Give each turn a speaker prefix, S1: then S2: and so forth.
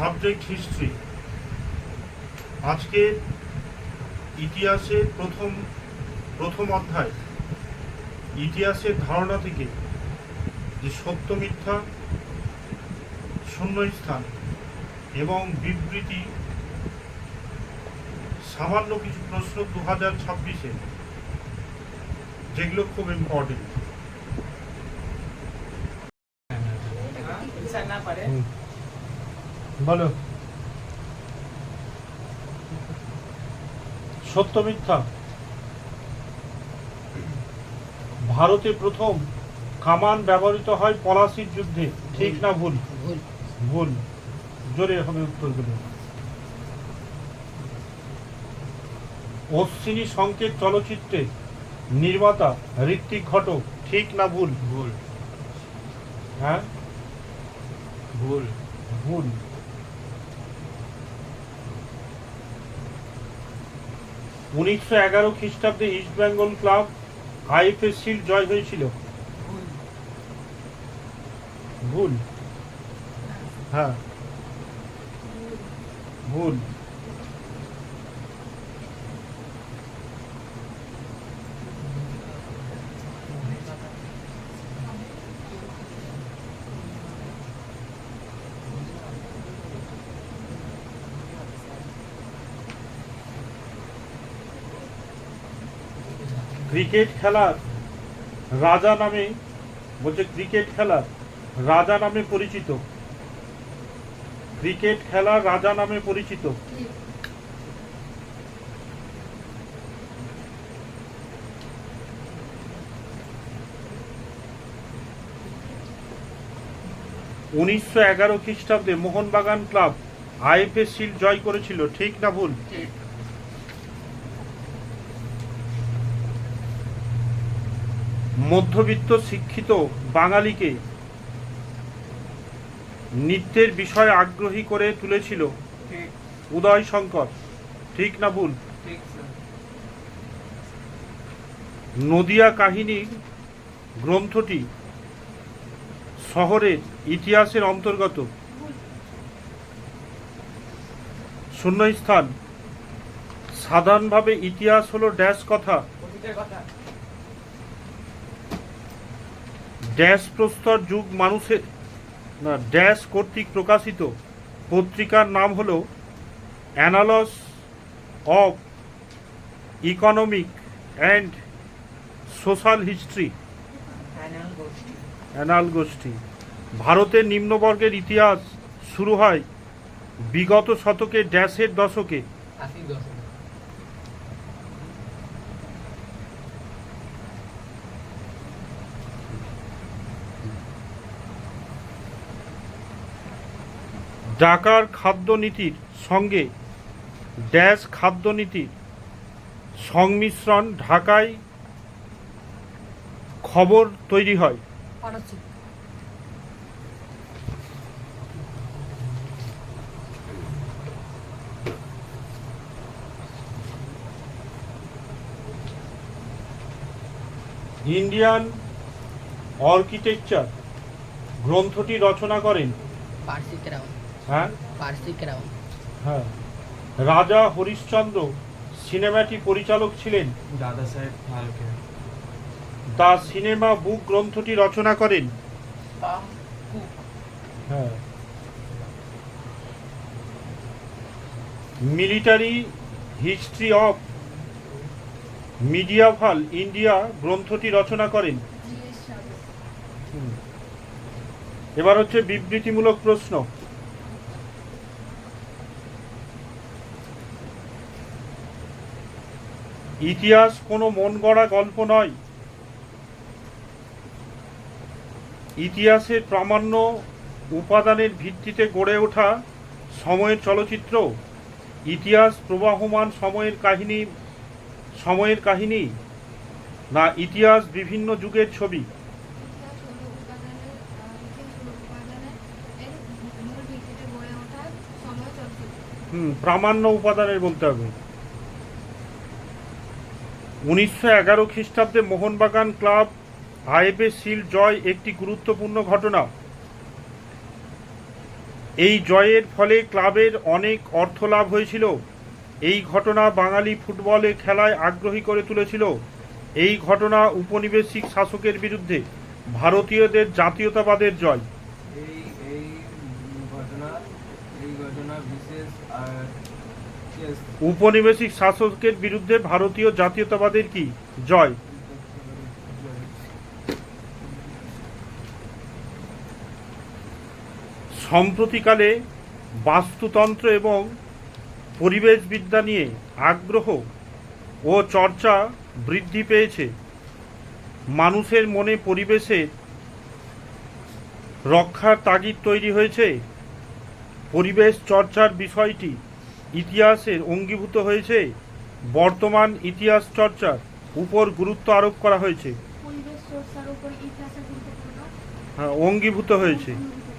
S1: Subject history. আজকে ইতিহাসের প্রথম অধ্যায়, ইতিহাসের ধারণা থেকে যে সত্য মিথ্যা, শূন্যস্থান এবং বিবৃতি, সামান্য কিছু প্রশ্ন 2026-এ, যেগুলো খুব ইম্পর্টেন্ট। বলো, সত্য মিথ্যা। ভারতে প্রথম কামান ব্যবহৃত হয় পলাশির যুদ্ধে, ঠিক না ভুল? ভুল। জোরে হবে উত্তরগুলো। অশ্বিনী সংকেত চলচ্চিত্রে নির্মাতা ঋত্বিক ঘটক, ঠিক না ভুল?
S2: ভুল।
S1: হ্যাঁ,
S2: ভুল।
S1: ভুল। উনিশশো 11 খ্রিস্টাব্দে East Bengal club IFA shield জয় হয়েছিল, ভুল। হ্যাঁ, ভুল। ক্রিকেট খেলার রাজা নামে বলছে, ক্রিকেট খেলার রাজা নামে পরিচিত, ক্রিকেট খেলার রাজা নামে পরিচিত। উনিশশো 11 খ্রিস্টাব্দে মোহনবাগান ক্লাব আইএফএ শিল্ড জয় করেছিল, ঠিক না ভুল? মধ্যবিত্ত শিক্ষিত বাঙালিকে নৃত্যের বিষয়ে আগ্রহী করে তুলেছিল উদয় শঙ্কর, ঠিক না ভুল? নদিয়া কাহিনীর গ্রন্থটি শহরের ইতিহাসের অন্তর্গত, শূন্যস্থান। সাধারণভাবে ইতিহাস হলো ড্যাশ কথা, ড্যাশ প্রস্তর যুগ মানুষের না ড্যাশ কর্তৃক প্রকাশিত পত্রিকার নাম হলো annals of economic and social history, anal গোষ্ঠী। ভারতের নিম্নবর্গের ইতিহাস শুরু হয় বিগত শতকের ড্যাশের দশকে, ঢাকার খাদ্যনীতির সঙ্গে ড্যাশ খাদ্যনীতির সংমিশ্রণ ঢাকায় খবর তৈরি হয়। ইন্ডিয়ান আর্কিটেকচার গ্রন্থটি রচনা করেন হ্যাঁ, রাজা হরিশ্চন্দ্র। সিনেমাটি পরিচালক ছিলেন
S2: দাদা সাহেব ফালকে।
S1: দ্য সিনেমা বুক গ্রন্থটি রচনা করেন হ্যাঁ, মিলিটারি হিস্ট্রি অফ মিডিয়াভাল ইন্ডিয়া গ্রন্থটি রচনা করেন। এবার হচ্ছে বিবৃতিমূলক প্রশ্ন। ইতিহাস কোনো মন গড়া গল্প নয়। ইতিহাসের প্রামাণ্য উপাদানের ভিত্তিতে গড়ে ওঠা সময়ের চলচ্চিত্র। ইতিহাস প্রবাহমান সময়ের কাহিনী না ইতিহাস বিভিন্ন যুগের ছবি? প্রামাণ্য উপাদানের বলতে হবে। 1911 খ্রিস্টাব্দে মোহনবাগান ক্লাব আইএফএ শিল্ড জয় একটি গুরুত্বপূর্ণ ঘটনা। এই জয়ের ফলে ক্লাবের অনেক অর্থ লাভ হয়েছিল। এই ঘটনা বাঙালি ফুটবলে খেলায় আগ্রহী করে তুলেছিল। এই ঘটনা উপনিবেশিক শাসকের বিরুদ্ধে ভারতীয়দের জাতীয়তাবাদের জয়।
S2: এই এই ঘটনা এই ঘটনা বিশেষ আর কেস
S1: উপনিবেশিক শাসকের বিরুদ্ধে ভারতীয় জাতীয়তাবাদের কি জয়? সম্প্রতিকালে বাস্তুতন্ত্র এবং পরিবেশবিদ্যা নিয়ে আগ্রহ ও চর্চা বৃদ্ধি পেয়েছে। মানুষের মনে পরিবেশের রক্ষার তাগিদ তৈরি হয়েছে। পরিবেশ চর্চার বিষয়টি ইতিহাসের অঙ্গীভূত হয়েছে। বর্তমান ইতিহাস চর্চার উপর গুরুত্ব আরোপ করা হয়েছে।
S3: পরিবেশ চর্চার উপর ইতিহাসের গুরুত্বপূর্ণ
S1: অঙ্গীভূত হয়েছে।
S3: ভূমিকা